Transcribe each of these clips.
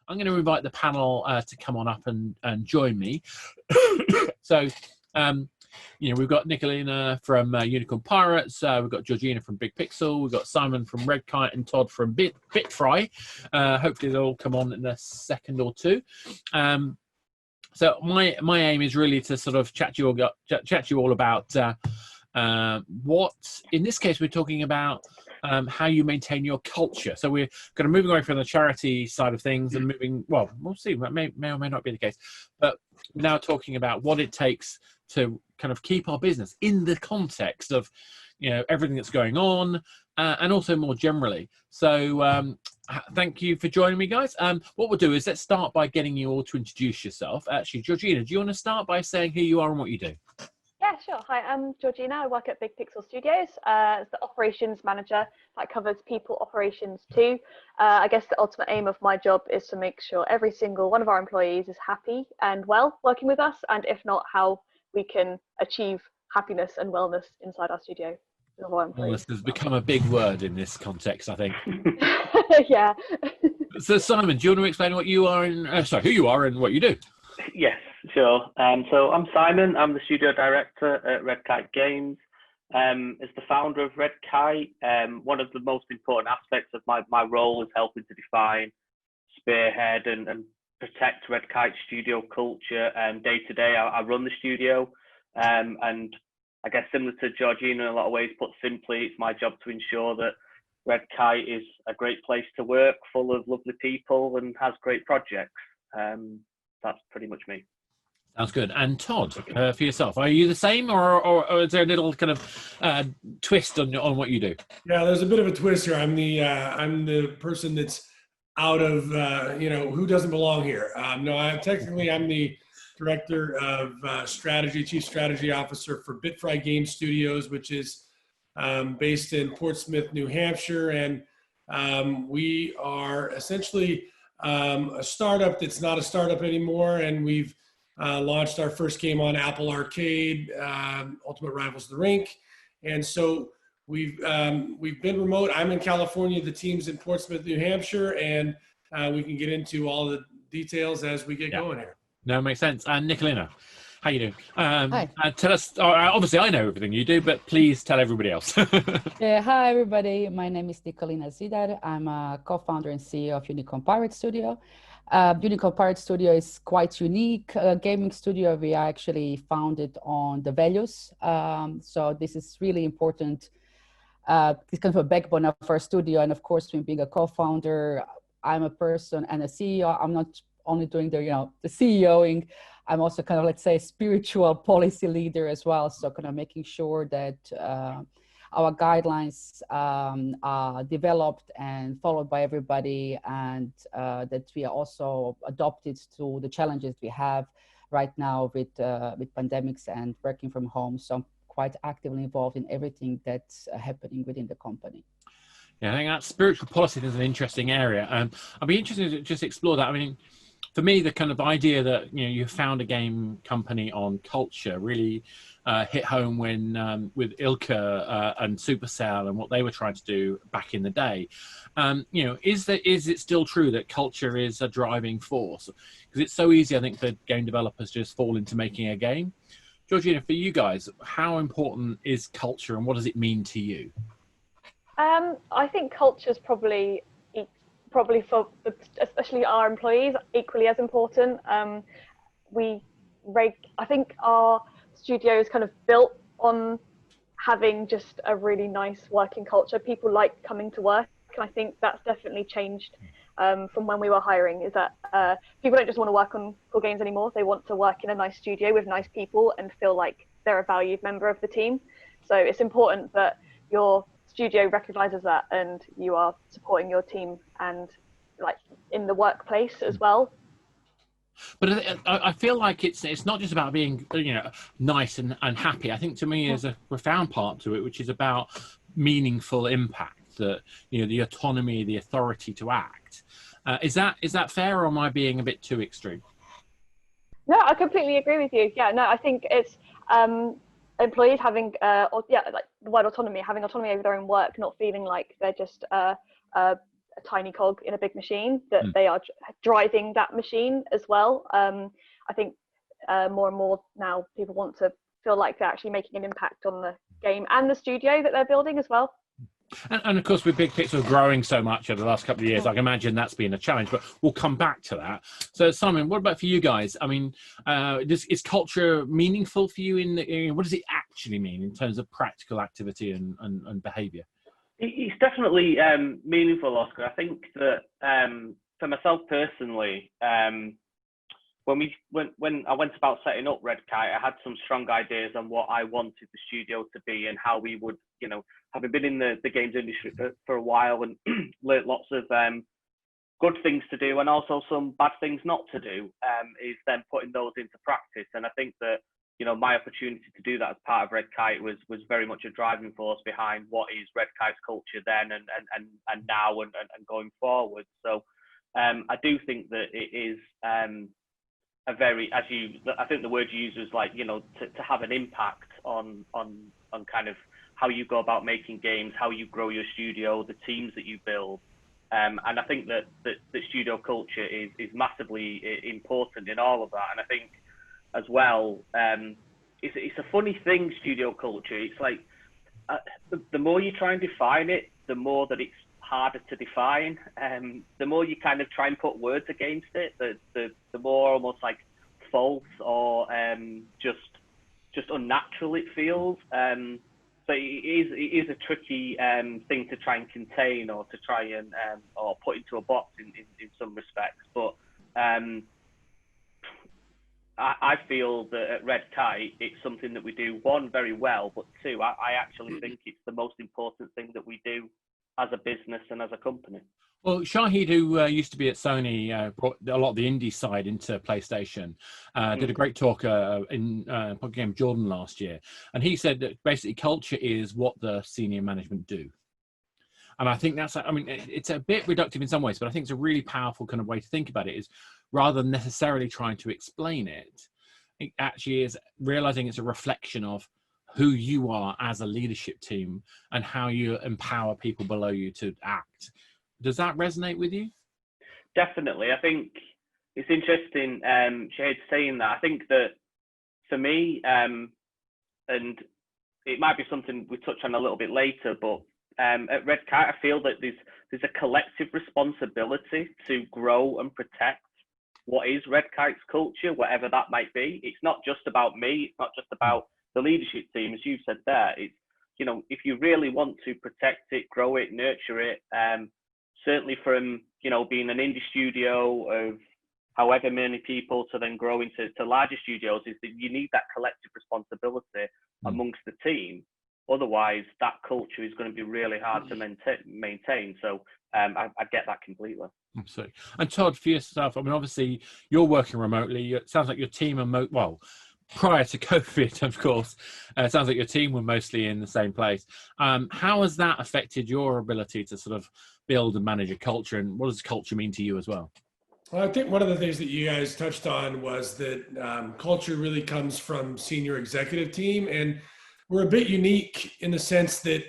I'm going to invite the panel to come on up and join me. So, we've got Nikolina from Unicorn Pirates, we've got Georgina from Big Pixel, we've got Simon from Red Kite, and Todd from Bitfry. Hopefully they'll all come on in a second or two. So my aim is really to sort of chat to you all about what, in this case, we're talking about how you maintain your culture. So we're kind of moving away from the charity side of things and moving, well, we'll see, that may or may not be the case, but we're now talking about what it takes to kind of keep our business in the context of, everything that's going on, and also more generally. So thank you for joining me, guys. What we'll do is let's start by getting you all to introduce yourself. Actually, Georgina, do you want to start by saying who you are and what you do? Yeah, sure. Hi, I'm Georgina. I work at Big Pixel Studios as the operations manager. That covers people operations too. I guess the ultimate aim of my job is to make sure every single one of our employees is happy and well working with us, and if not, how we can achieve happiness and wellness inside our studio. Well, this has become a big word in this context, I think. Yeah. So, Simon, do you want to explain what you are who you are and what you do? Yes, sure. So I'm Simon. I'm the studio director at Red Kite Games. As the founder of Red Kite, one of the most important aspects of my role is helping to define, spearhead, and protect Red Kite studio culture. Day to day, I run the studio, and I guess similar to Georgina in a lot of ways, put simply, it's my job to ensure that Red Kite is a great place to work, full of lovely people, and has great projects. That's pretty much me. Sounds good. And Todd, for yourself, are you the same, or is there a little kind of twist on what you do? Yeah, there's a bit of a twist here. I'm the person that's out of who doesn't belong here. No, I'm the director of strategy, chief strategy officer for Bitfry Game Studios, which is based in Portsmouth, New Hampshire, and we are essentially a startup that's not a startup anymore, and we've launched our first game on Apple Arcade, Ultimate Rivals the Rink, and so we've been remote. I'm in California, the team's in Portsmouth, New Hampshire, and we can get into all the details as we get going here. No, it makes sense. And Nikolina, how you doing? Hi. Tell us, obviously I know everything you do, but please tell everybody else. Yeah, hi everybody. My name is Nikolina Zidar. I'm a co-founder and CEO of Unicorn Pirate Studio. Unicorn Pirate Studio is quite unique gaming studio. We are actually founded on the values. So this is really important. It's kind of a backbone of our studio. And of course, when being a co-founder, I'm a person and a CEO. I'm not only doing the CEOing, I'm also kind of, let's say, spiritual policy leader as well. So kind of making sure that our guidelines are developed and followed by everybody, and that we are also adopted to the challenges we have right now with pandemics and working from home. So I'm quite actively involved in everything that's happening within the company. Yeah, I think that spiritual policy is an interesting area. I'd be interested to just explore that. I mean, for me, the kind of idea that you found a game company on culture really hit home when with Ilka and Supercell and what they were trying to do back in the day. Is it still true that culture is a driving force? Because it's so easy, I think, for game developers to just fall into making a game. Georgina, for you guys, how important is culture and what does it mean to you? I think culture is probably for especially our employees equally as important. I think our studio is kind of built on having just a really nice working culture. People like coming to work, and I think that's definitely changed from when we were hiring. Is that people don't just want to work on cool games anymore. They want to work in a nice studio with nice people and feel like they're a valued member of the team. So it's important that your studio recognizes that and you are supporting your team and like in the workplace as well. But I feel like it's not just about being nice and happy. I think to me there's a profound part to it, which is about meaningful impact, that the autonomy, the authority to act. Is that fair, or am I being a bit too extreme? No, I completely agree with you. Yeah, no, I think it's employees having like the word autonomy, having autonomy over their own work, not feeling like they're just a tiny cog in a big machine, that they are driving that machine as well. I think more and more now people want to feel like they're actually making an impact on the game and the studio that they're building as well. And of course, with Big Pixel growing so much over the last couple of years, I can imagine that's been a challenge, but we'll come back to that. So, Simon, what about for you guys? I mean, is culture meaningful for you? What does it actually mean in terms of practical activity and behaviour? It's definitely meaningful, Oscar. I think that for myself personally, when I went about setting up Red Kite, I had some strong ideas on what I wanted the studio to be and how we would, having been in the games industry for a while and learnt lots of good things to do and also some bad things not to do, is then putting those into practice. And I think that, my opportunity to do that as part of Red Kite was very much a driving force behind what is Red Kite's culture then and now and going forward. So I do think that it is a very, I think the word you used was like, to have an impact on kind of how you go about making games, how you grow your studio, the teams that you build. And I think that the studio culture is massively important in all of that. And I think as well, it's a funny thing, studio culture. It's like the more you try and define it, the more that it's harder to define. The more you kind of try and put words against it, the more almost like false or just unnatural it feels. So it is a tricky thing to try and contain or to try and or put into a box in some respects. But I feel that at Red Kite, it's something that we do, one, very well, but two, I actually think it's the most important thing that we do as a business and as a company. Well, Shahid, who used to be at Sony, brought a lot of the indie side into PlayStation, did a great talk in Game Jordan last year. And he said that basically culture is what the senior management do. And I think that's, it's a bit reductive in some ways, but I think it's a really powerful kind of way to think about it, is rather than necessarily trying to explain it, it actually is realizing it's a reflection of who you are as a leadership team and how you empower people below you to act. Does that resonate with you? Definitely. I think it's interesting, Shahid saying that. I think that for me, and it might be something we touch on a little bit later, but at Red Kite, I feel that there's a collective responsibility to grow and protect what is Red Kite's culture, whatever that might be. It's not just about me. It's not just about the leadership team, as you said there. It's, if you really want to protect it, grow it, nurture it, certainly from, being an indie studio of however many people to then grow into larger studios, is that you need that collective responsibility amongst the team. Otherwise, that culture is going to be really hard to maintain. So I get that completely. Absolutely. And Todd, for yourself, obviously you're working remotely. It sounds like your team are prior to COVID, of course, it sounds like your team were mostly in the same place. How has that affected your ability to sort of build and manage a culture, and what does culture mean to you as well? Well, I think one of the things that you guys touched on was that culture really comes from senior executive team, and we're a bit unique in the sense that,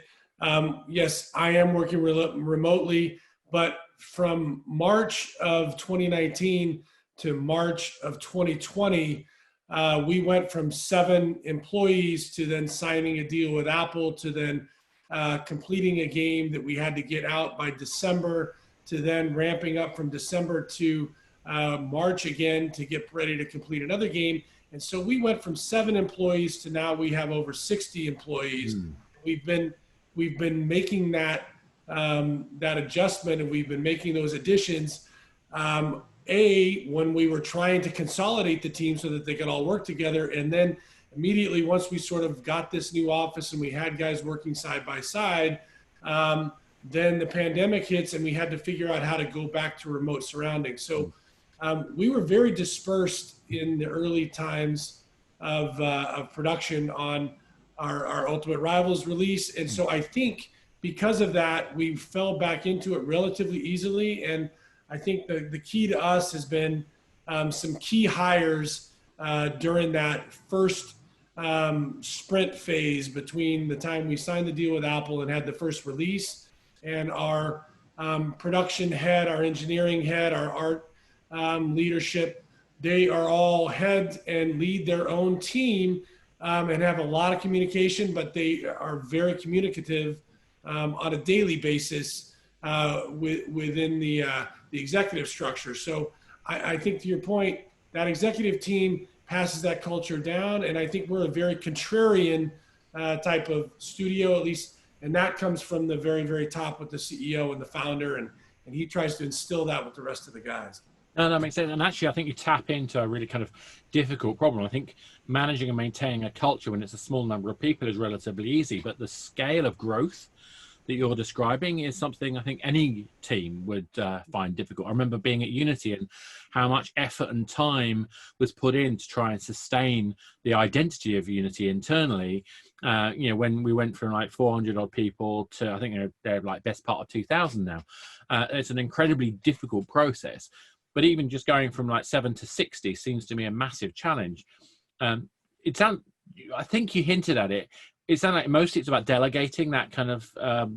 yes, I am working remotely, but from March of 2019 to March of 2020, we went from 7 employees to then signing a deal with Apple to then completing a game that we had to get out by December, to then ramping up from December to March again to get ready to complete another game. And so we went from 7 employees to now we have over 60 employees. We've been making that adjustment, and we've been making those additions. When we were trying to consolidate the team so that they could all work together, and then immediately once we sort of got this new office and we had guys working side by side, then the pandemic hits and we had to figure out how to go back to remote surroundings. So we were very dispersed in the early times of production on our Ultimate Rivals release. And so I think because of that, we fell back into it relatively easily. And I think the key to us has been some key hires during that first sprint phase between the time we signed the deal with Apple and had the first release and our production head, our engineering head, our art leadership, they are all heads and lead their own team and have a lot of communication, but they are very communicative on a daily basis within the executive structure. So I think to your point, that executive team passes that culture down, and I think we're a very contrarian type of studio, at least, and that comes from the very, very top with the CEO and the founder, and he tries to instill that with the rest of the guys. No, that makes sense. And actually, I think you tap into a really kind of difficult problem. I think managing and maintaining a culture when it's a small number of people is relatively easy, but the scale of growth that you're describing is something I think any team would find difficult. I remember being at Unity and how much effort and time was put in to try and sustain the identity of Unity internally. You know, when we went from like 400 odd people to, I think they're like best part of 2,000 now. It's an incredibly difficult process. But even just going from like 7 to 60 seems to me a massive challenge. I think you hinted at it. It sounds like mostly it's about delegating that kind of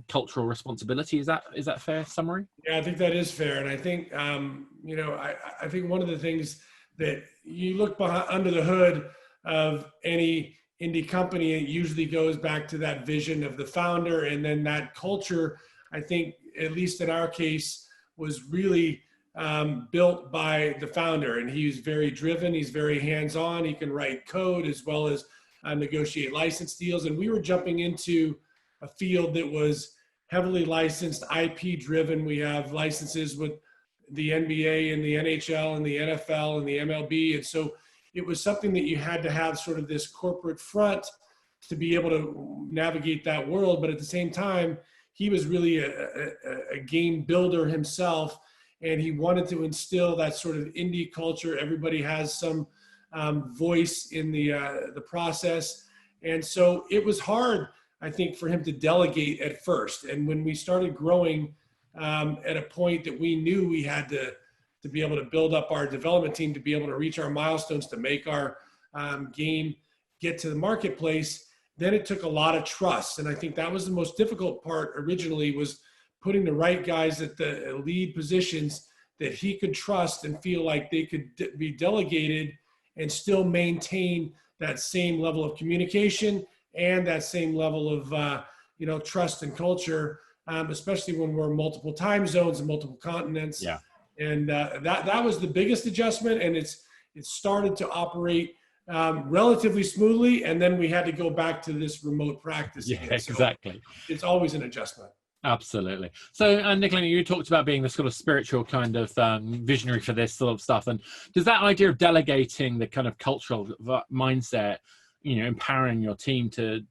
cultural responsibility. Is that a fair summary? Yeah, I think that is fair. And I think, you know, I think one of the things that you look under the hood of any indie company, it usually goes back to that vision of the founder. And then that culture, I think, at least in our case, was really built by the founder. And he's very driven. He's very hands-on. He can write code as well as negotiate license deals. And we were jumping into a field that was heavily licensed, IP driven. We have licenses with the NBA and the NHL and the NFL and the MLB. And so it was something that you had to have sort of this corporate front to be able to navigate that world. But at the same time, he was really a game builder himself. And he wanted to instill that sort of indie culture. Everybody has some voice in the process. And so it was hard, I think, for him to delegate at first. And when we started growing at a point that we knew we had to be able to build up our development team, to be able to reach our milestones, to make our game get to the marketplace, then it took a lot of trust. And I think that was the most difficult part originally, was putting the right guys at the lead positions that he could trust and feel like they could be delegated and still maintain that same level of communication and that same level of you know, trust and culture, especially when we're multiple time zones and multiple continents. Yeah. And that was the biggest adjustment, and it started to operate relatively smoothly, and then we had to go back to this remote practice. Yeah, again. So exactly. it's always an adjustment. Absolutely. So, Nikolina, you talked about being the sort of spiritual kind of visionary for this sort of stuff. And does that idea of delegating the kind of cultural mindset, you know, empowering your team to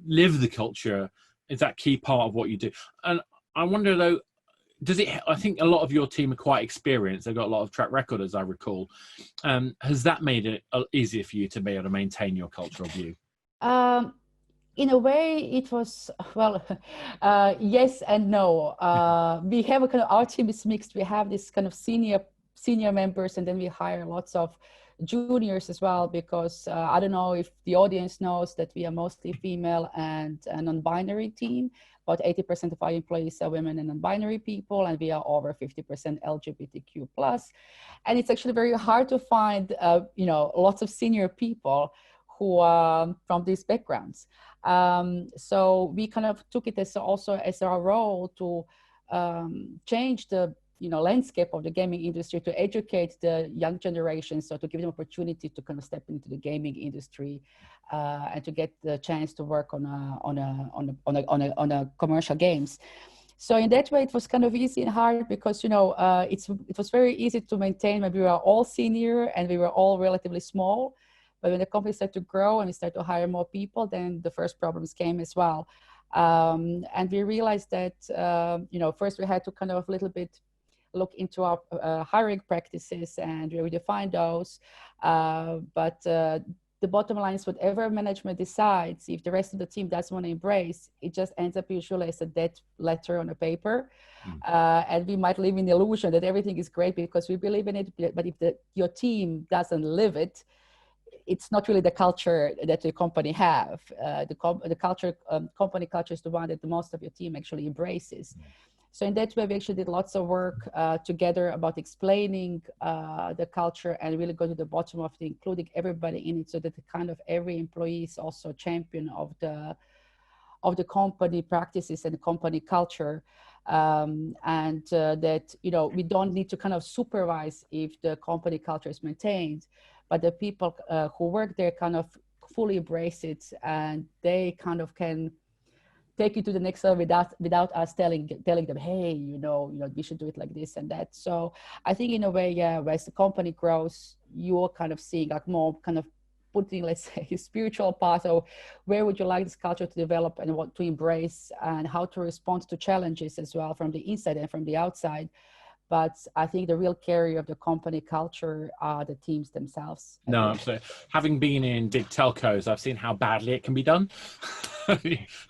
live the culture, is that key part of what you do? And I wonder though, I think a lot of your team are quite experienced. They've got a lot of track record, as I recall. Has that made it easier for you to be able to maintain your cultural view? In a way, it was, well, yes and no. We have a kind of, our team is mixed. We have this kind of senior members, and then we hire lots of juniors as well, because I don't know if the audience knows that we are mostly female and a non-binary team. About 80% of our employees are women and non-binary people, and we are over 50% LGBTQ+. And it's actually very hard to find, you know, lots of senior people who are from these backgrounds. So we kind of took it as also as our role to change the, you know, landscape of the gaming industry, to educate the young generation, so to give them opportunity to kind of step into the gaming industry and to get the chance to work on a commercial games. So in that way, it was kind of easy and hard, because, you know, it was very easy to maintain when we were all senior and we were all relatively small. But when the company started to grow and we started to hire more people, then the first problems came as well. And we realized that, you know, first we had to kind of a little bit look into our hiring practices and redefine those. But the bottom line is, whatever management decides, if the rest of the team doesn't want to embrace, it just ends up usually as a dead letter on a paper. And we might live in the illusion that everything is great because we believe in it. But if your team doesn't live it, it's not really the culture that the company have. The culture, company culture is the one that the most of your team actually embraces. So in that way, we actually did lots of work together about explaining the culture and really go to the bottom of it, including everybody in it, so that kind of every employee is also a champion of the company practices and the company culture. That, you know, we don't need to kind of supervise if the company culture is maintained, but the people who work there kind of fully embrace it, and they kind of can take it to the next level without us telling them, hey, you know, we should do it like this and that. So I think in a way, yeah, as the company grows, you're kind of seeing like more kind of putting, let's say, a spiritual part of where would you like this culture to develop and what to embrace and how to respond to challenges as well from the inside and from the outside. But I think the real carrier of the company culture are the teams themselves. No, absolutely. Having been in big telcos, I've seen how badly it can be done.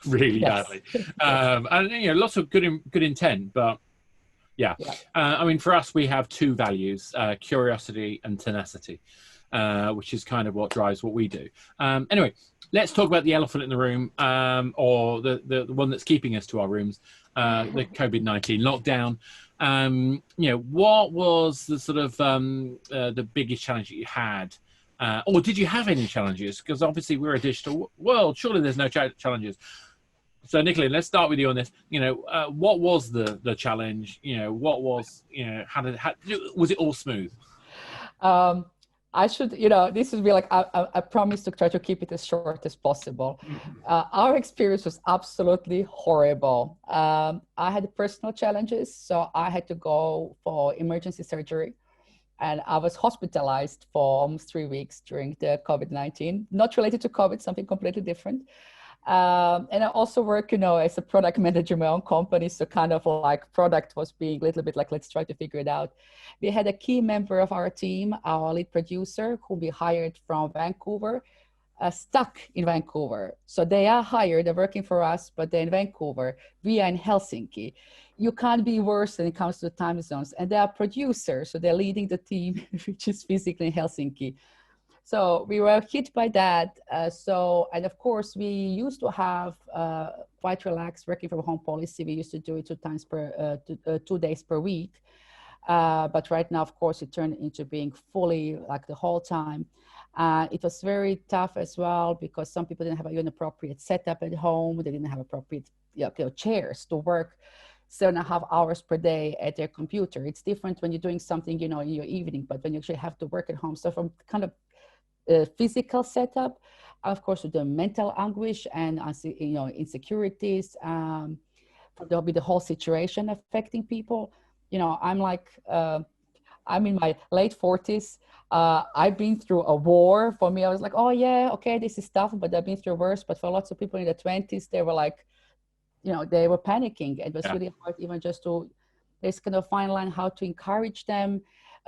Really badly. And, you know, lots of good intent, but yeah. I mean, for us, we have two values, curiosity and tenacity, which is kind of what drives what we do. Anyway, let's talk about the elephant in the room, or the one that's keeping us to our rooms, the COVID-19 lockdown. You know, what was the sort of the biggest challenge that you had? Or did you have any challenges? Because obviously we're a digital world. Surely there's no challenges. So Nikolina, let's start with you on this. You know, what was the challenge? You know, what was, you know, was it all smooth? I should, you know, this would be like, I promise to try to keep it as short as possible. Our experience was absolutely horrible. I had personal challenges, so I had to go for emergency surgery, and I was hospitalized for almost 3 weeks during the COVID-19, not related to COVID, something completely different. And I also work, you know, as a product manager in my own company. So kind of like product was being a little bit like, let's try to figure it out. We had a key member of our team, our lead producer, who we hired from Vancouver, stuck in Vancouver. So they are hired, they're working for us, but they're in Vancouver. We are in Helsinki. You can't be worse when it comes to the time zones. And they are producers, so they're leading the team, which is physically in Helsinki. So we were hit by that. And of course, we used to have quite relaxed working from home policy. We used to do it 2 days per week. But right now, of course, it turned into being fully like the whole time. It was very tough as well because some people didn't have an appropriate setup at home. They didn't have appropriate chairs to work 7.5 hours per day at their computer. It's different when you're doing something, you know, in your evening, but when you actually have to work at home. So from kind of physical setup, of course, with the mental anguish and, you know, insecurities, there'll be the whole situation affecting people. You know, I'm in my late 40s. I've been through a war. For me, I was like, oh yeah, okay, this is tough, but I've been through worse. But for lots of people in the 20s, they were like, you know, they were panicking. It was really hard even just to, there's kind of fine line how to encourage them,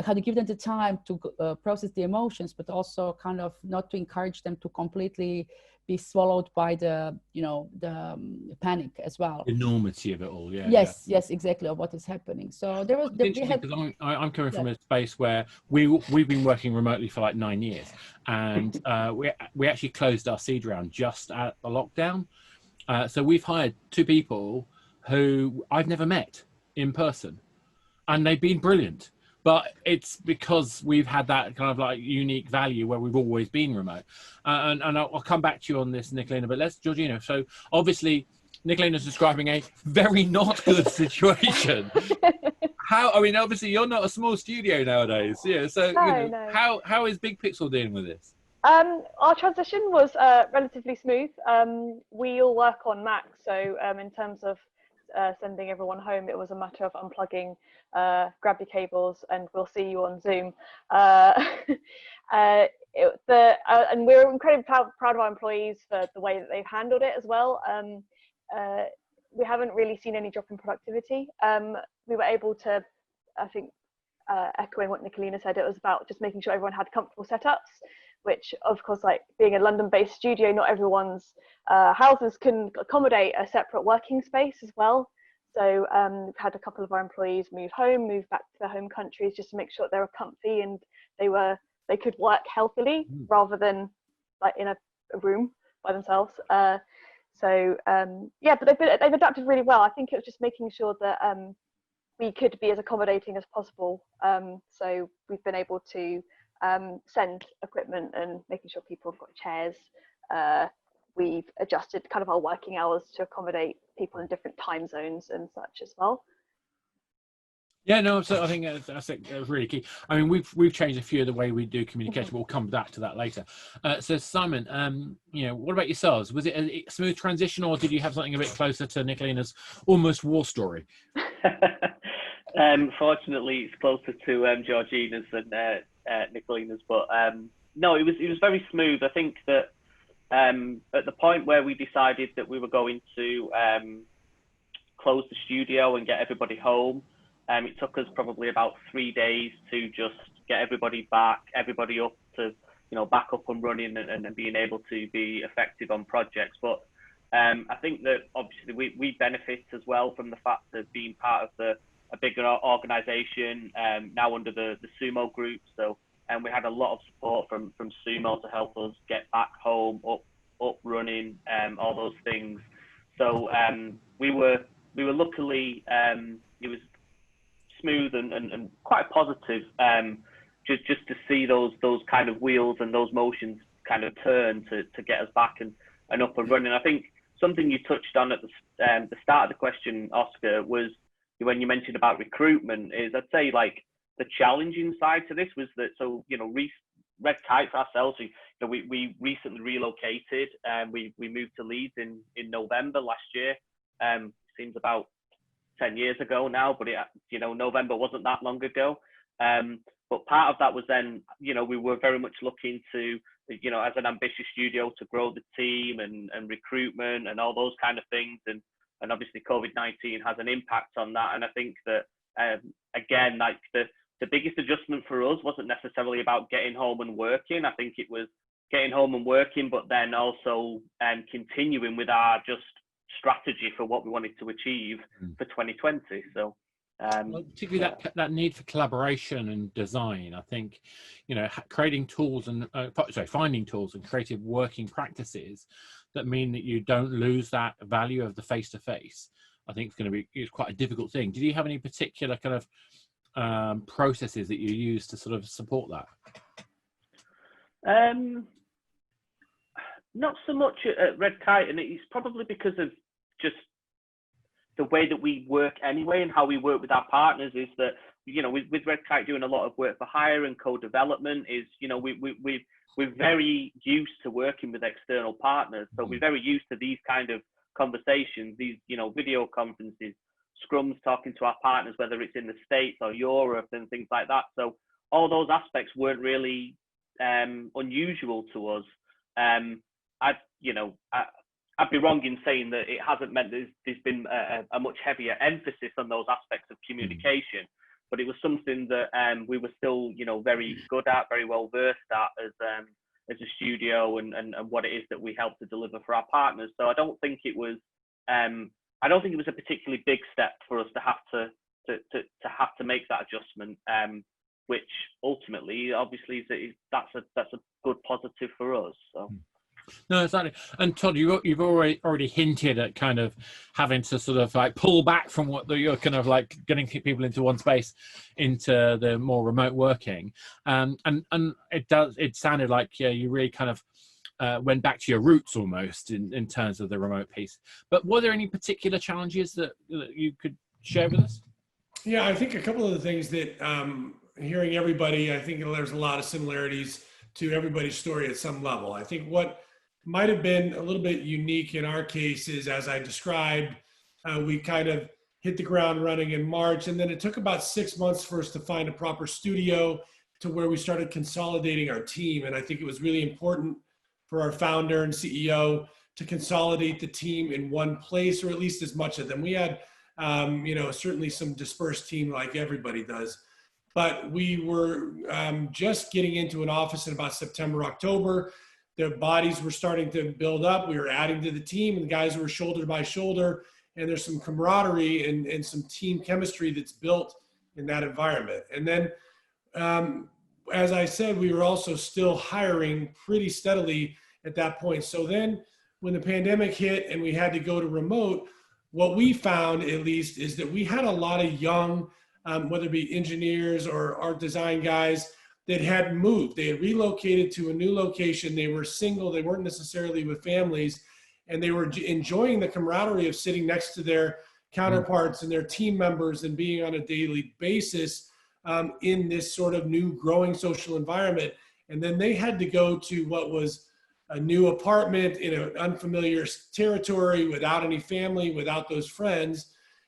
how to give them the time to process the emotions, but also kind of not to encourage them to completely be swallowed by the, you know, the panic as well. The enormity of it all, Yes, exactly, of what is happening. So there was, I'm coming from a space where we've been working remotely for like 9 years, and we actually closed our seed round just at the lockdown. So we've hired 2 people who I've never met in person, and they've been brilliant. But it's because we've had that kind of like unique value where we've always been remote. And I'll come back to you on this, Nikolina, but let's, Georgina. So obviously, Nikolina's describing a very not good situation. I mean, obviously, you're not a small studio nowadays. Yeah. So no. How is Big Pixel dealing with this? Our transition was relatively smooth. We all work on Mac, so in terms of sending everyone home, it was a matter of unplugging, grab your cables, and we'll see you on Zoom. And we're incredibly proud of our employees for the way that they've handled it as well. We haven't really seen any drop in productivity. We were able to, I think, echoing what Nikolina said, it was about just making sure everyone had comfortable setups, which of course, like being a London-based studio, not everyone's houses can accommodate a separate working space as well. So we've had a couple of our employees move back to their home countries just to make sure that they were comfy and they were they could work healthily rather than like in a room by themselves. Yeah, but they've adapted really well. I think it was just making sure that we could be as accommodating as possible. So we've been able to send equipment and making sure people have got chairs. We've adjusted kind of our working hours to accommodate people in different time zones and such as well. Yeah, no, so I think that's really key. I mean, we've changed a few of the way we do communication. We'll come back to that later. So Simon, you know, what about yourselves? Was it a smooth transition, or did you have something a bit closer to Nikolina's almost war story? Fortunately, it's closer to Georgina's than Nikolina's, but no, it was very smooth. I think that at the point where we decided that we were going to close the studio and get everybody home, it took us probably about 3 days to just get everybody up to, you know, back up and running and being able to be effective on projects. But I think that obviously we benefit as well from the fact of being part of a bigger organisation now under the Sumo group. So we had a lot of support from Sumo to help us get back home, up running, all those things. So we were luckily, it was smooth and quite positive, just to see those kind of wheels and those motions kind of turn to get us back and up and running. I think something you touched on at the start of the question, Oscar, was when you mentioned about recruitment. Is I'd say like the challenging side to this was that, so you know, Red Kite for ourselves, you know, we recently relocated and we moved to Leeds in November last year. Seems about 10 years ago now, but you know, November wasn't that long ago. But part of that was then, you know, we were very much looking to, you know, as an ambitious studio, to grow the team and recruitment and all those kind of things. And obviously COVID-19 has an impact on that. And I think that, again, like the biggest adjustment for us wasn't necessarily about getting home and working. I think it was getting home and working, but then also continuing with our just strategy for what we wanted to achieve for 2020. So well, particularly that need for collaboration and design. I think, you know, creating tools and finding tools and creative working practices that mean that you don't lose that value of the face-to-face, I think it's quite a difficult thing. Did you have any particular kind of processes that you use to sort of support that? Not so much at Red Kite, and it's probably because of just the way that we work anyway and how we work with our partners. Is that, you know, with Red Kite doing a lot of work for hire and co-development, is, you know, we're very used to working with external partners. So we're very used to these kind of conversations, these, you know, video conferences, scrums, talking to our partners, whether it's in the States or Europe and things like that. So all those aspects weren't really unusual to us. I'd be wrong in saying that it hasn't meant there's been a much heavier emphasis on those aspects of communication, but it was something that we were still, you know, very good at, very well versed at as a studio, and what it is that we help to deliver for our partners. So I don't think it was a particularly big step for us to have to make that adjustment, which ultimately, obviously, that's a good positive for us. So. No, exactly. And Todd, you've already hinted at kind of having to sort of like pull back from what you're kind of like getting people into one space into the more remote working. And it sounded like, yeah, you really kind of went back to your roots almost in terms of the remote piece. But were there any particular challenges that you could share with us? Yeah, I think a couple of the things that hearing everybody, I think there's a lot of similarities to everybody's story at some level. I think what might have been a little bit unique in our case is, as I described, we kind of hit the ground running in March, and then it took about 6 months for us to find a proper studio to where we started consolidating our team. And I think it was really important for our founder and CEO to consolidate the team in one place, or at least as much of them. We had, certainly some dispersed team like everybody does, but we were just getting into an office in about September, October. The bodies were starting to build up. We were adding to the team, and the guys were shoulder by shoulder, and there's some camaraderie and some team chemistry that's built in that environment. And then as I said, we were also still hiring pretty steadily at that point. So then when the pandemic hit and we had to go to remote, what we found at least is that we had a lot of young, whether it be engineers or art design guys that had moved. They had relocated to a new location. They were single. They weren't necessarily with families, and they were enjoying the camaraderie of sitting next to their counterparts and their team members and being on a daily basis in this sort of new growing social environment. And then they had to go to what was a new apartment in an unfamiliar territory without any family, without those friends.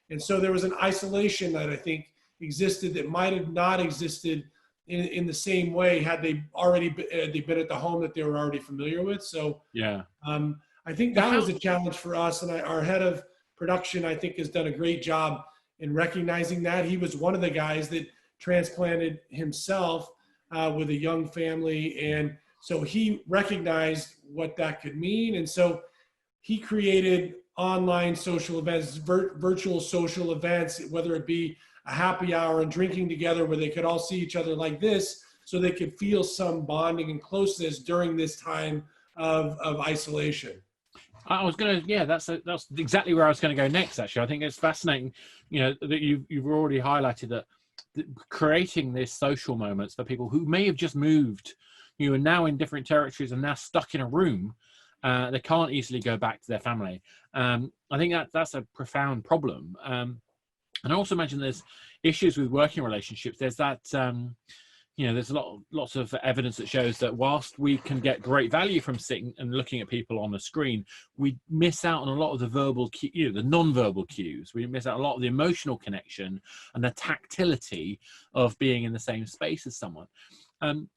And so there was an isolation that I think existed that might have not existed in the same way had they already been at the home that they were already familiar with. So yeah, I think that was a challenge for us. And our head of production, I think, has done a great job in recognizing that. He was one of the guys that transplanted himself with a young family. And so he recognized what that could mean. And so he created online social events, virtual social events, whether it be a happy hour and drinking together where they could all see each other like this, so they could feel some bonding and closeness during this time of isolation. I was going to, yeah, that's exactly where I was going to go next. Actually, I think it's fascinating, you know, that you've already highlighted that creating these social moments for people who may have just moved, you are now in different territories and now stuck in a room. They can't easily go back to their family. I think that's a profound problem. And I also imagine there's issues with working relationships. There's that, you know, there's lots of evidence that shows that whilst we can get great value from sitting and looking at people on the screen, we miss out on a lot of the verbal, you know, the non-verbal cues. We miss out a lot of the emotional connection and the tactility of being in the same space as someone.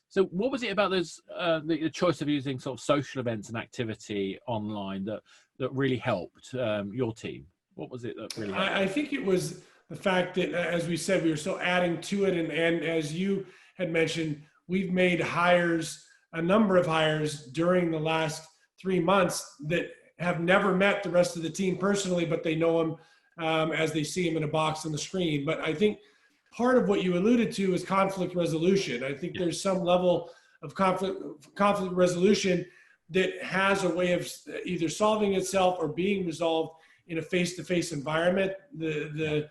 So what was it about those, the choice of using sort of social events and activity online that really helped your team? What was it that really helped? I think it was the fact that, as we said, we were still adding to it. And as you had mentioned, we've made hires, a number of hires during the last 3 months that have never met the rest of the team personally, but they know them as they see them in a box on the screen. But I think part of what you alluded to is conflict resolution. I think there's some level of conflict resolution that has a way of either solving itself or being resolved in a face-to-face environment. The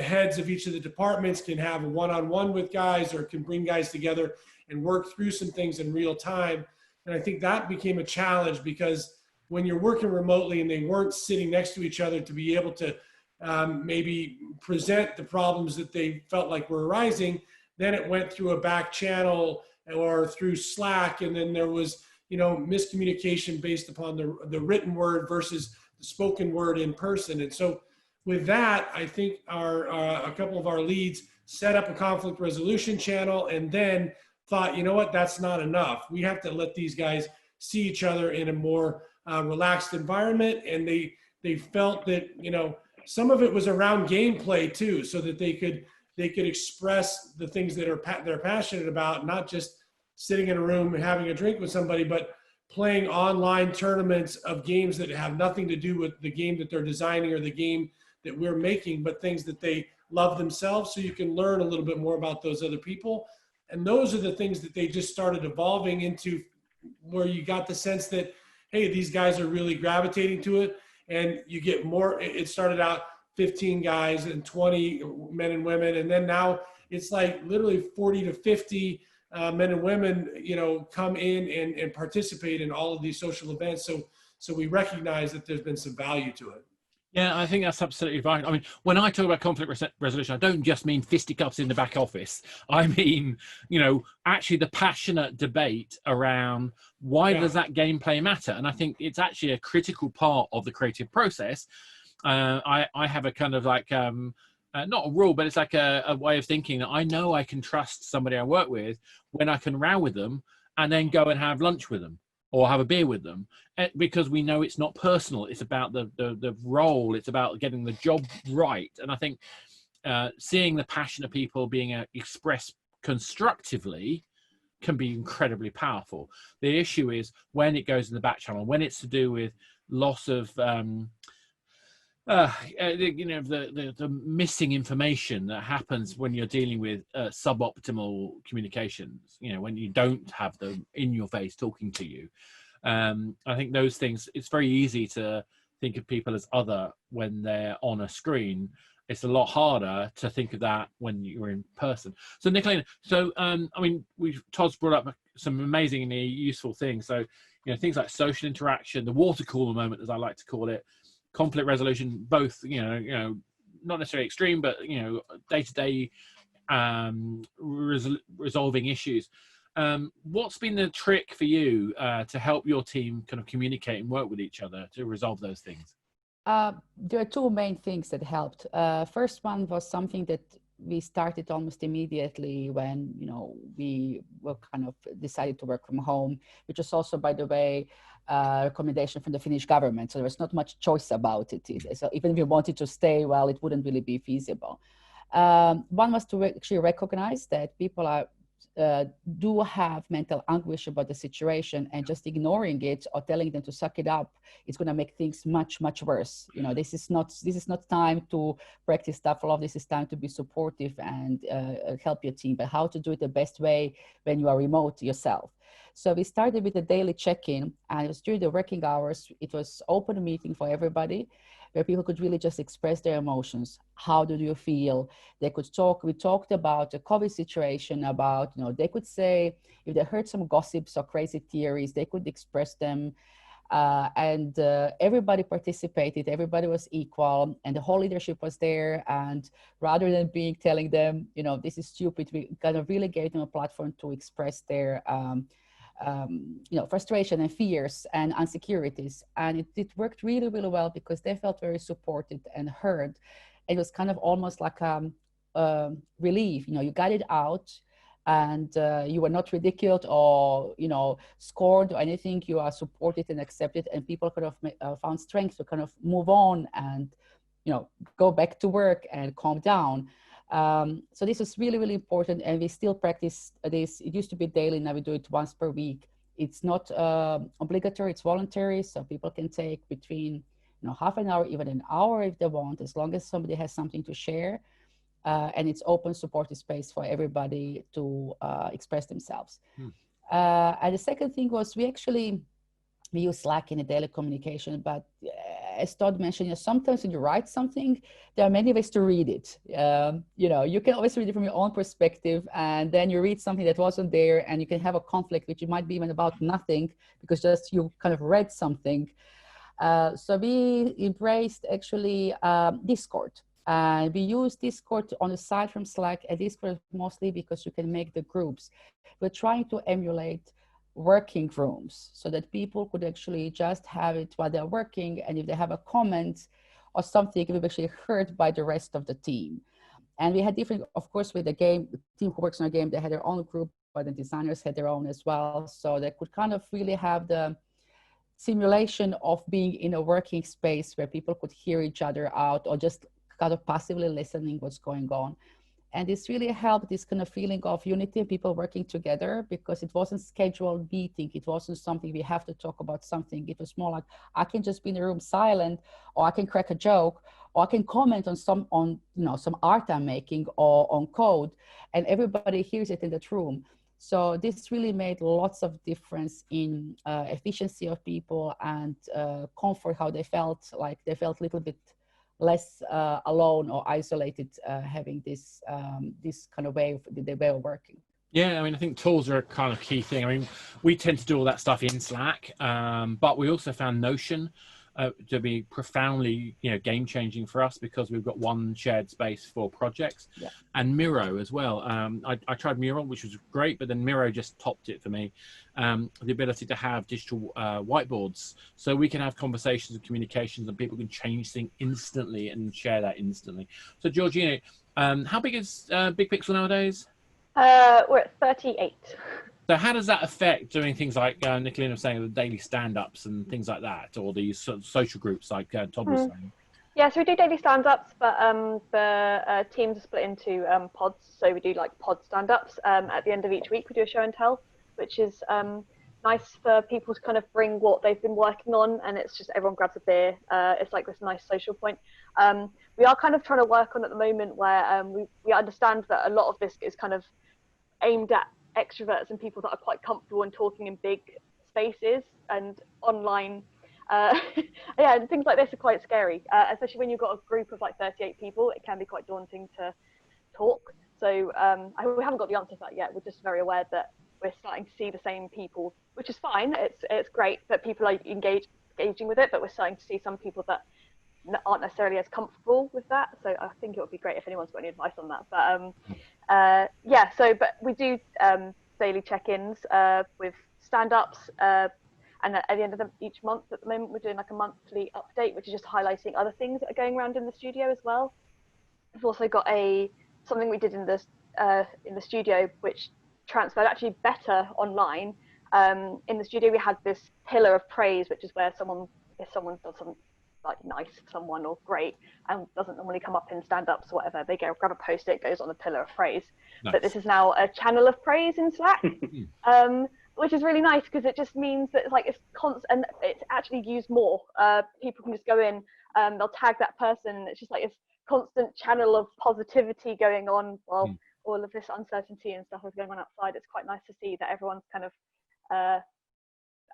heads of each of the departments can have a one-on-one with guys or can bring guys together and work through some things in real time. And I think that became a challenge because when you're working remotely and they weren't sitting next to each other to be able to maybe present the problems that they felt like were arising, then it went through a back channel or through Slack. And then there was, you know, miscommunication based upon the written word versus the spoken word in person. And so with that, I think a couple of our leads set up a conflict resolution channel and then thought, you know what, that's not enough. We have to let these guys see each other in a more relaxed environment. And they felt that, you know, some of it was around gameplay too, so that they could express the things that they're passionate about, not just sitting in a room and having a drink with somebody, but playing online tournaments of games that have nothing to do with the game that they're designing or the game that we're making, but things that they love themselves, so you can learn a little bit more about those other people. And those are the things that they just started evolving into, where you got the sense that, hey, these guys are really gravitating to it. And you get more. It started out 15 guys and 20 men and women. And then now it's like literally 40 to 50 men and women, you know, come in and participate in all of these social events. So we recognize that there's been some value to it. Yeah, I think that's absolutely right. I mean, when I talk about conflict resolution, I don't just mean fisticuffs in the back office. I mean, you know, actually the passionate debate around why does that gameplay matter? And I think it's actually a critical part of the creative process. I have a kind of like, not a rule, but it's like a way of thinking that I know I can trust somebody I work with when I can row with them and then go and have lunch with them or have a beer with them, because we know it's not personal. It's about the role. It's about getting the job right. And I think seeing the passion of people being expressed constructively can be incredibly powerful. The issue is when it goes in the back channel, when it's to do with loss of You know, the missing information that happens when you're dealing with suboptimal communications, you know, when you don't have them in your face talking to you. I think those things, it's very easy to think of people as other when they're on a screen. It's a lot harder to think of that when you're in person. So Nikolina, so I mean, Todd's brought up some amazingly useful things. So, you know, things like social interaction, the water cooler moment, as I like to call it, conflict resolution, both, you know, not necessarily extreme, but, you know, day-to-day resolving issues. What's been the trick for you to help your team kind of communicate and work with each other to resolve those things? There are two main things that helped. First one was something that we started almost immediately when, you know, we were kind of decided to work from home, which was also, by the way, a recommendation from the Finnish government. So there was not much choice about it. So even if we wanted to stay, well, it wouldn't really be feasible. One was to actually recognize that people do have mental anguish about the situation, and just ignoring it or telling them to suck it up, it's going to make things much, much worse. You know, this is not time to practice tough love. This is time to be supportive and help your team, but how to do it the best way when you are remote yourself. So we started with a daily check-in, and it was during the working hours. It was open meeting for everybody, where people could really just express their emotions. How do you feel? They could talk. We talked about the COVID situation, about, you know, they could say, if they heard some gossips or crazy theories, they could express them. And everybody participated, everybody was equal, and the whole leadership was there. And rather than telling them, you know, this is stupid, we kind of really gave them a platform to express their you know, frustration and fears and insecurities. And it worked really, really well, because they felt very supported and heard. It was kind of almost like relief. You know, you got it out, and you were not ridiculed or, you know, scorned or anything. You are supported and accepted, and people kind of found strength to kind of move on and, you know, go back to work and calm down. So this is really, really important, and we still practice this. It used to be daily, now we do it once per week. It's not obligatory, it's voluntary, so people can take between, you know, half an hour, even an hour if they want, as long as somebody has something to share. And it's open, supportive space for everybody to express themselves. And the second thing was we use Slack in the daily communication, but as Todd mentioned, you know, sometimes when you write something, there are many ways to read it. You know, you can always read it from your own perspective, and then you read something that wasn't there, and you can have a conflict, which might be even about nothing, because just you kind of read something. So we embraced actually Discord. And we use Discord on the side from Slack, and Discord mostly because you can make the groups. We're trying to emulate working rooms so that people could actually just have it while they're working, and if they have a comment or something, it will be actually heard by the rest of the team. And we had different, of course, with the game, the team who works on a game, they had their own group, but the designers had their own as well. So they could kind of really have the simulation of being in a working space where people could hear each other out, or just kind of passively listening what's going on. And this really helped this kind of feeling of unity, people working together, because it wasn't scheduled meeting. It wasn't something we have to talk about something. It was more like, I can just be in the room silent, or I can crack a joke, or I can comment on some art I'm making or on code, and everybody hears it in that room. So this really made lots of difference in efficiency of people and comfort, how they felt like they felt a little bit less alone or isolated, having this kind of way of working. Yeah, I mean, I think tools are a kind of key thing. I mean, we tend to do all that stuff in Slack, but we also found Notion to be profoundly, you know, game changing for us, because we've got one shared space for projects. Yeah. And Miro as well. I tried Miro, which was great, but then Miro just topped it for me. The ability to have digital whiteboards, so we can have conversations and communications, and people can change things instantly and share that instantly. So Georgina, how big is Big Pixel nowadays? We're at 38. So how does that affect doing things like Nikolina was saying, the daily stand-ups and things like that, or these social groups like Todd was saying? Yeah, so we do daily stand-ups, but the teams are split into pods. So we do like pod stand-ups. At the end of each week, we do a show and tell, which is nice for people to kind of bring what they've been working on, and it's just everyone grabs a beer. It's like this nice social point. We are kind of trying to work on at the moment where we understand that a lot of this is kind of aimed at extroverts and people that are quite comfortable in talking in big spaces and online. Yeah, and things like this are quite scary, especially when you've got a group of like 38 people. It can be quite daunting to talk. So we haven't got the answer to that yet. We're just very aware that we're starting to see the same people, which is fine. It's great that people are engaging with it, but we're starting to see some people that aren't necessarily as comfortable with that. So I think it would be great if anyone's got any advice on that. But yeah, but we do daily check-ins with stand-ups, and at the end of each month at the moment, we're doing like a monthly update, which is just highlighting other things that are going around in the studio as well. We've also got something we did in the studio, which transferred actually better online. In the studio, we had this pillar of praise, which is where if someone does something like nice to someone or great and doesn't normally come up in stand-ups or whatever, they go grab a post-it, goes on the pillar of praise. Nice. But this is now a channel of praise in Slack, which is really nice because it just means that it's like it's constant and it's actually used more. People can just go in, they'll tag that person. It's just like this constant channel of positivity going on while all of this uncertainty and stuff is going on outside. It's quite nice to see that everyone's kind of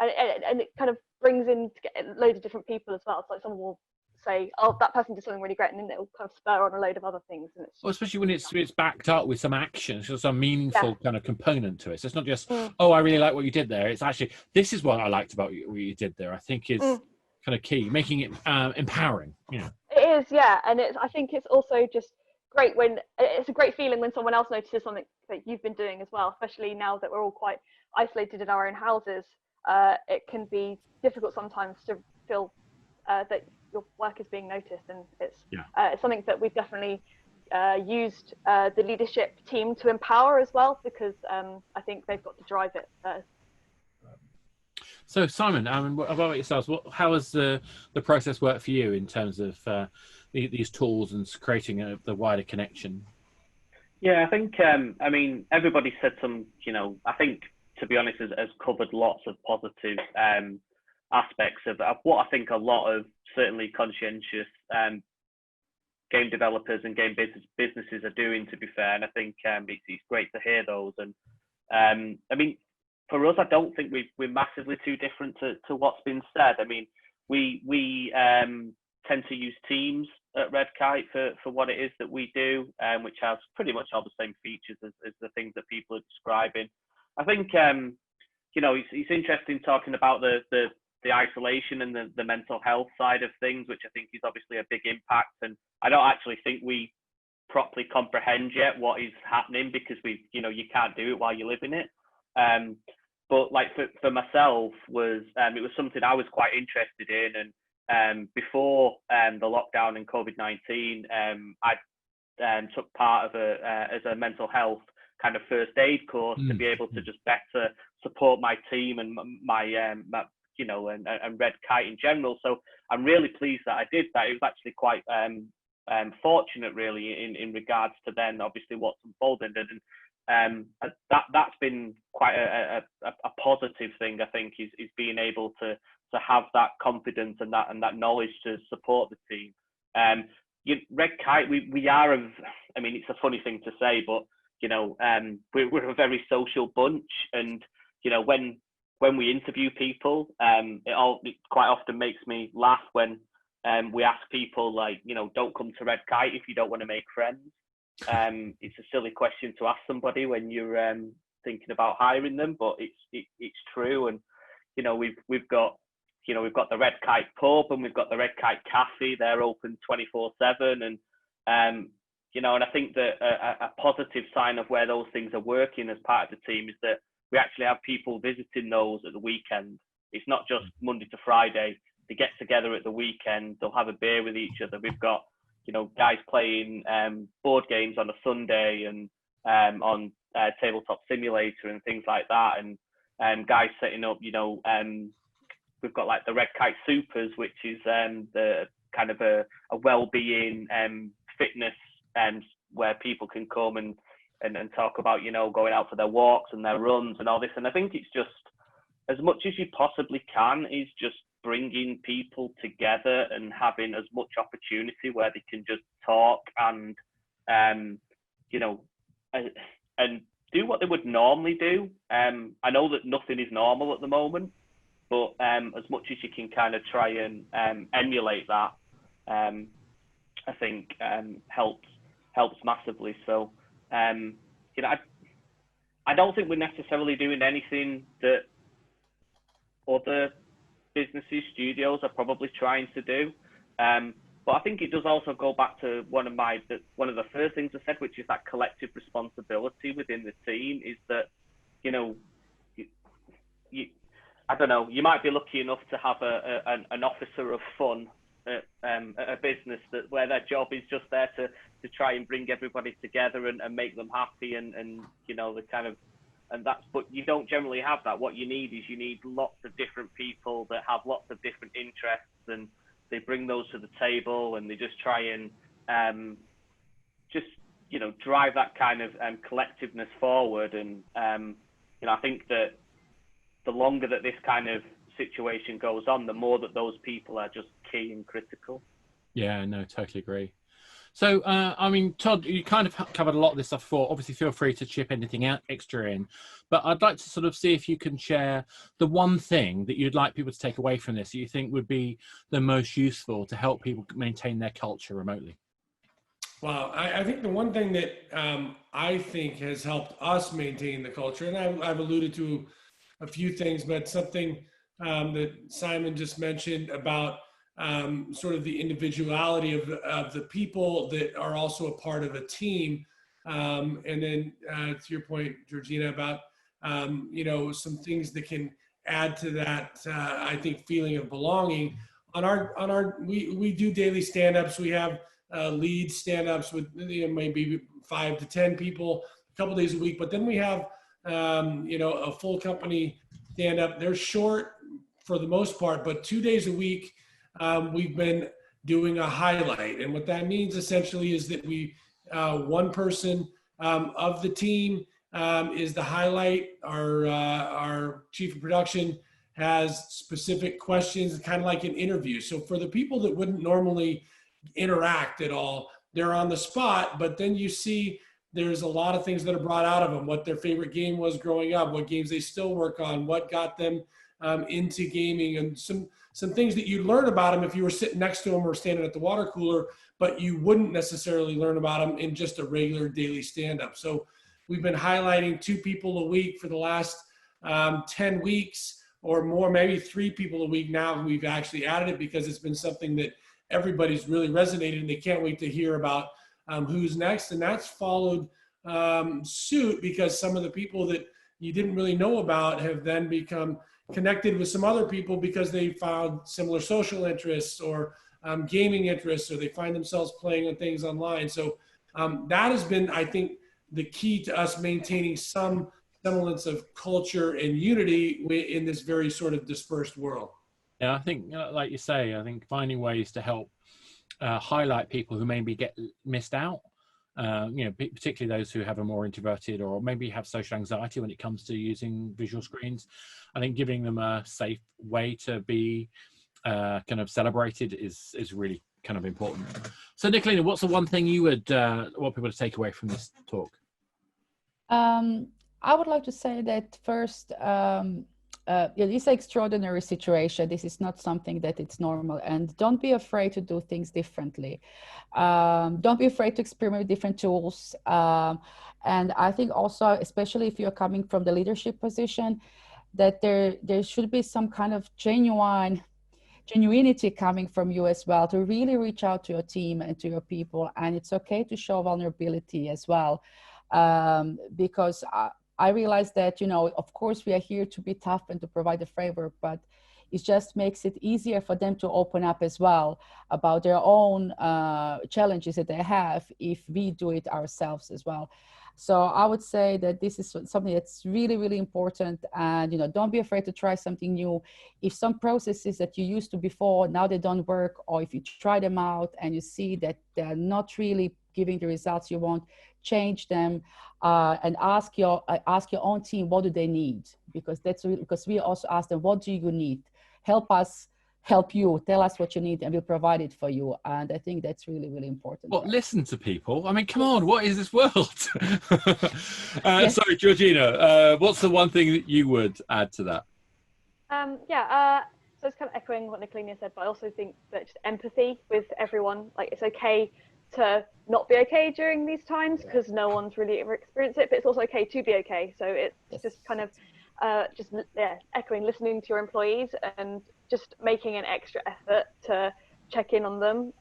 and it kind of brings in loads of different people as well. So like someone will say, "Oh, that person did something really great," and then it'll kind of spur on a load of other things. And it's especially when it's backed up with some action, so some meaningful kind of component to it. So it's not just, "Oh, I really like what you did there." It's actually, this is what I liked about what you did there. I think is kind of key, making it empowering. You know, it is, yeah, and I think it's also just great when it's a great feeling when someone else notices something that you've been doing as well. Especially now that we're all quite isolated in our own houses. It can be difficult sometimes to feel that your work is being noticed, and it's something that we've definitely used the leadership team to empower as well, because I think they've got to drive it. So Simon, what about yourselves? How has the process worked for you in terms of these tools and creating the wider connection? Yeah, I think I mean, everybody said some, I think, to be honest, has covered lots of positive aspects of what I think a lot of certainly conscientious game developers and game businesses are doing, to be fair. And I think it's great to hear those. And I mean, for us, I don't think we're massively too different to what's been said. I mean, we tend to use Teams at Red Kite for what it is that we do, which has pretty much all the same features as the things that people are describing. I think it's interesting talking about the isolation and the mental health side of things, which I think is obviously a big impact. And I don't actually think we properly comprehend yet what is happening, because you can't do it while you live in it. But like for myself it was something I was quite interested in. And before the lockdown and COVID-19, I took part of as a mental health kind of first aid course to be able to just better support my team and my and Red Kite in general. So I'm really pleased that I did that. It was actually quite fortunate, really, in regards to then obviously what's unfolded, and that's been quite a positive thing. I think is being able to have that confidence and that knowledge to support the team. Red Kite, we are I mean, it's a funny thing to say, but we're a very social bunch, and when we interview people, it quite often makes me laugh when we ask people like, don't come to Red Kite if you don't want to make friends. It's a silly question to ask somebody when you're thinking about hiring them, but it's true. And we've got the Red Kite pub, and we've got the Red Kite cafe. They're open 24/7, and and I think that a positive sign of where those things are working as part of the team is that we actually have people visiting those at the weekend. It's not just Monday to Friday. They get together at the weekend. They'll have a beer with each other. We've got guys playing board games on a Sunday and on Tabletop Simulator and things like that, and guys setting up. We've got like the Red Kite Supers, which is the kind of a well-being fitness where people can come and talk about going out for their walks and their runs and all this. And I think it's just as much as you possibly can is just bringing people together and having as much opportunity where they can just talk and, you know, and do what they would normally do. I know that nothing is normal at the moment, but as much as you can kind of try and emulate that, I think helps massively. So, you know, I don't think we're necessarily doing anything that other businesses, studios are probably trying to do. But I think it does also go back to one of the first things I said, which is that collective responsibility within the team. Is that, you know, I don't know, you might be lucky enough to have an officer of fun at a business where their job is just there to try and bring everybody together and make them happy and you know, the kind of, but you don't generally have that. What you need is lots of different people that have lots of different interests, and they bring those to the table and they just try and just, you know, drive that kind of collectiveness forward. And you know, I think that the longer that this kind of situation goes on, the more that those people are just key and critical. Yeah, no, totally agree. So, I mean, Todd, you kind of covered a lot of this stuff before. Obviously, feel free to chip anything out extra in. But I'd like to sort of see if you can share the one thing that you'd like people to take away from this that you think would be the most useful to help people maintain their culture remotely. Well, I think the one thing that I think has helped us maintain the culture, and I've alluded to a few things, but something that Simon just mentioned about sort of the individuality of the people that are also a part of a team. And then to your point, Georgina, about, you know, some things that can add to that, I think, feeling of belonging. We do daily stand-ups. We have lead stand-ups with, you know, maybe 5 to 10 people a couple days a week, but then we have, you know, a full company stand-up. They're short for the most part, but 2 days a week, we've been doing a highlight. And what that means essentially is that one person of the team is the highlight. Our chief of production has specific questions, kind of like an interview. So for the people that wouldn't normally interact at all, they're on the spot, but then you see there's a lot of things that are brought out of them, what their favorite game was growing up, what games they still work on, what got them into gaming, and some things that you'd learn about them if you were sitting next to them or standing at the water cooler, but you wouldn't necessarily learn about them in just a regular daily stand-up. So we've been highlighting 2 people a week for the last 10 weeks or more, maybe 3 people a week now. We've actually added it because it's been something that everybody's really resonated, and they can't wait to hear about who's next. And that's followed suit because some of the people that you didn't really know about have then become connected with some other people because they found similar social interests or gaming interests, or they find themselves playing on things online. So that has been, I think, the key to us maintaining some semblance of culture and unity in this very sort of dispersed world. Yeah, I think, like you say, I think finding ways to help highlight people who maybe get missed out, you know, particularly those who have a more introverted or maybe have social anxiety when it comes to using visual screens. I think giving them a safe way to be kind of celebrated is really kind of important. So, Nikolina, what's the one thing you would want people to take away from this talk? I would like to say that first, it's an extraordinary situation. This is not something that it's normal, and don't be afraid to do things differently. Don't be afraid to experiment with different tools. And I think also, especially if you're coming from the leadership position, that there should be some kind of genuinity coming from you as well, to really reach out to your team and to your people. And it's okay to show vulnerability as well, because I realize that, you know, of course we are here to be tough and to provide a framework, but it just makes it easier for them to open up as well about their own challenges that they have if we do it ourselves as well. So I would say that this is something that's really, really important. And, you know, don't be afraid to try something new. If some processes that you used to before, now they don't work, or if you try them out and you see that they're not really giving the results you want, change them, and ask your own team, what do they need? because because we also ask them, what do you need? Help us help you, tell us what you need, and we'll provide it for you. And I think that's really, really important. Well, listen to people. I mean, come on, what is this world? Sorry, Georgina, what's the one thing that you would add to that? So it's kind of echoing what Nikolina said, but I also think that just empathy with everyone. Like, it's okay to not be okay during these times because no one's really ever experienced it, but it's also okay to be okay. So it's just kind of echoing, listening to your employees and just making an extra effort to check in on them.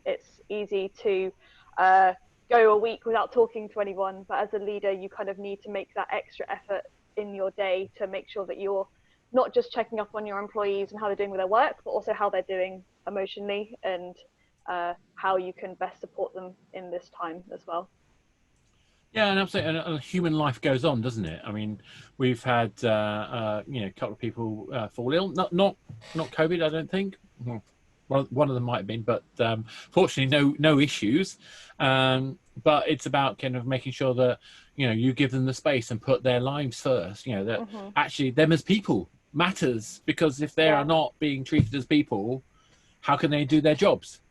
It's easy to go a week without talking to anyone, but as a leader, you kind of need to make that extra effort in your day to make sure that you're not just checking up on your employees and how they're doing with their work, but also how they're doing emotionally and how you can best support them in this time as well. Yeah, and absolutely, and human life goes on, doesn't it? I mean, we've had a couple of people fall ill. Not COVID, I don't think. Well, one of them might have been, but fortunately, no issues. But it's about kind of making sure that you give them the space and put their lives first. That actually them as people matters, because if they are not being treated as people, how can they do their jobs?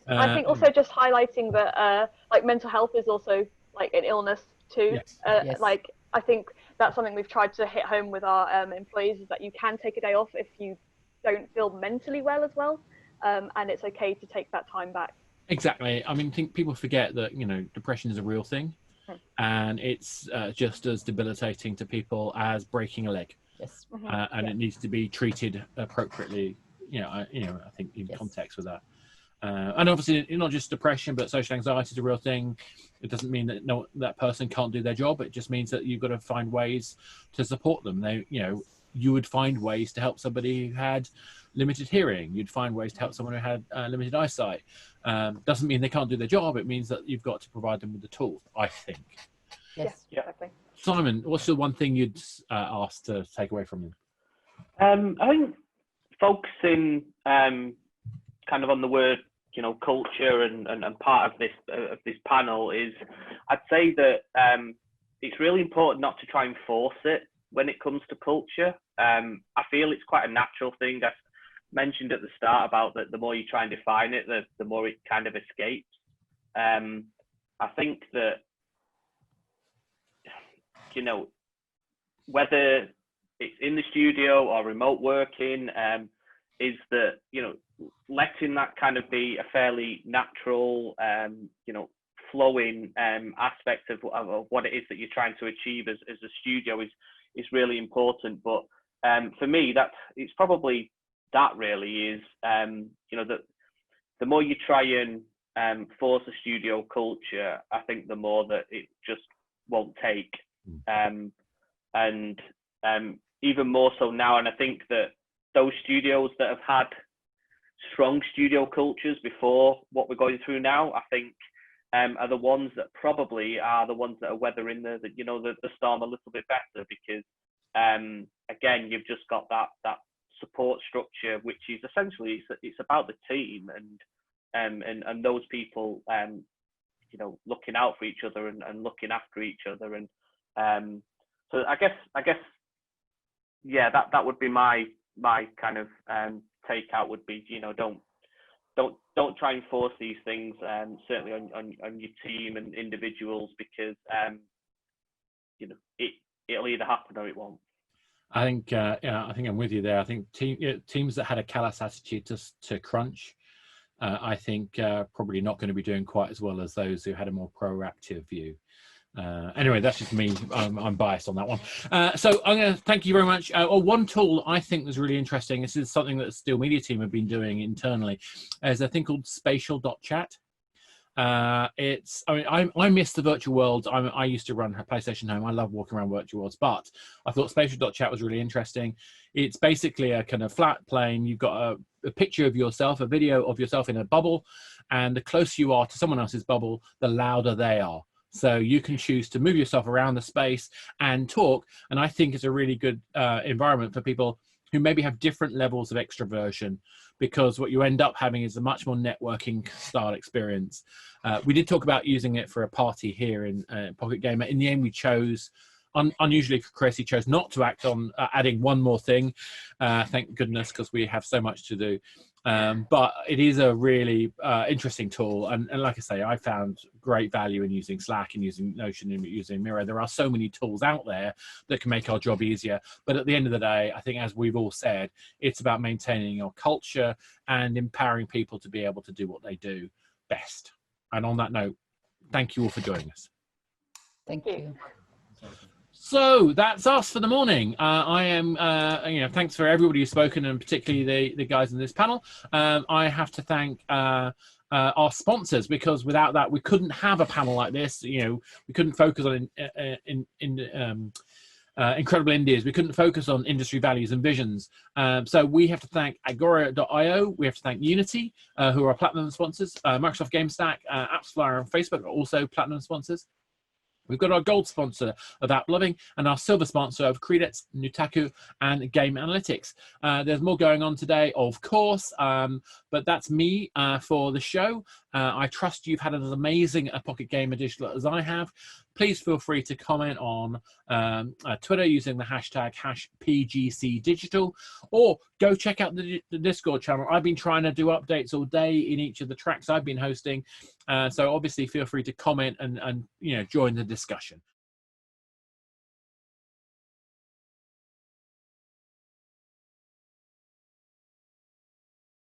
I think also just highlighting that like mental health is also like an illness too. Yes. Like, I think that's something we've tried to hit home with our employees, is that you can take a day off if you don't feel mentally well as well, and it's okay to take that time back. Exactly. I mean, I think people forget that depression is a real thing, and it's just as debilitating to people as breaking a leg. Yes. And it needs to be treated appropriately. I think in context with that. And obviously, not just depression, but social anxiety is a real thing. It doesn't mean that that person can't do their job. It just means that you've got to find ways to support them. You would find ways to help somebody who had limited hearing. You'd find ways to help someone who had limited eyesight. Doesn't mean they can't do their job. It means that you've got to provide them with the tools, I think. Yes. Yeah, exactly. Simon, what's the one thing you'd ask to take away from them? I think focusing kind of on the word culture and part of this panel is, I'd say that it's really important not to try and force it when it comes to culture. I feel it's quite a natural thing. I mentioned at the start about that the more you try and define it, the more it kind of escapes. I think that whether it's in the studio or remote working, is that letting that kind of be a fairly natural flowing aspect of what it is that you're trying to achieve as a studio is really important. But for me, it's probably that really is that the more you try and force a studio culture, I think the more that it just won't take. And even more so now, and I think that those studios that have had strong studio cultures before what we're going through now, I think are the ones that probably are the ones that are weathering the storm a little bit better, because again, you've just got that support structure, which is essentially it's about the team and those people looking out for each other and looking after each other. And so I guess yeah, that would be my kind of takeout would be, don't try and force these things, certainly on your team and individuals, because it'll either happen or it won't. I think I think I'm with you there. I think teams that had a callous attitude to crunch, I think probably not going to be doing quite as well as those who had a more proactive view. Anyway, that's just me. I'm biased on that one. So I'm going to thank you very much. One tool I think was really interesting, this is something that the Still Media team have been doing internally, is a thing called spatial.chat. I miss the virtual world. I used to run a PlayStation Home. I love walking around virtual worlds, but I thought spatial.chat was really interesting. It's basically a kind of flat plane. You've got a picture of yourself, a video of yourself in a bubble, and the closer you are to someone else's bubble, the louder they are. So you can choose to move yourself around the space and talk. And I think it's a really good environment for people who maybe have different levels of extroversion, because what you end up having is a much more networking style experience. We did talk about using it for a party here in Pocket Gamer. In the end, we chose unusually for Chris, he chose not to act on adding one more thing. Thank goodness, because we have so much to do. But it is a really interesting tool, and like I say, I found great value in using Slack and using Notion and using Miro. There are so many tools out there that can make our job easier, but at the end of the day, I think, as we've all said, it's about maintaining your culture and empowering people to be able to do what they do best. And on that note, thank you all for joining us. Thank you. So that's us for the morning. I am, thanks for everybody who's spoken, and particularly the guys in this panel. I have to thank our sponsors, because without that, we couldn't have a panel like this. We couldn't focus on Incredible Indies. We couldn't focus on industry values and visions. So we have to thank Agora.io. We have to thank Unity, who are platinum sponsors. Microsoft GameStack, AppsFlyer, and Facebook are also platinum sponsors. We've got our gold sponsor of AppLoving and our silver sponsor of Credits, Nutaku, and Game Analytics. There's more going on today, of course, but that's me for the show. I trust you've had as amazing a Pocket Game Edition as I have. Please feel free to comment on Twitter using the hashtag #PGCDigital, or go check out the Discord channel. I've been trying to do updates all day in each of the tracks I've been hosting. So obviously feel free to comment and join the discussion.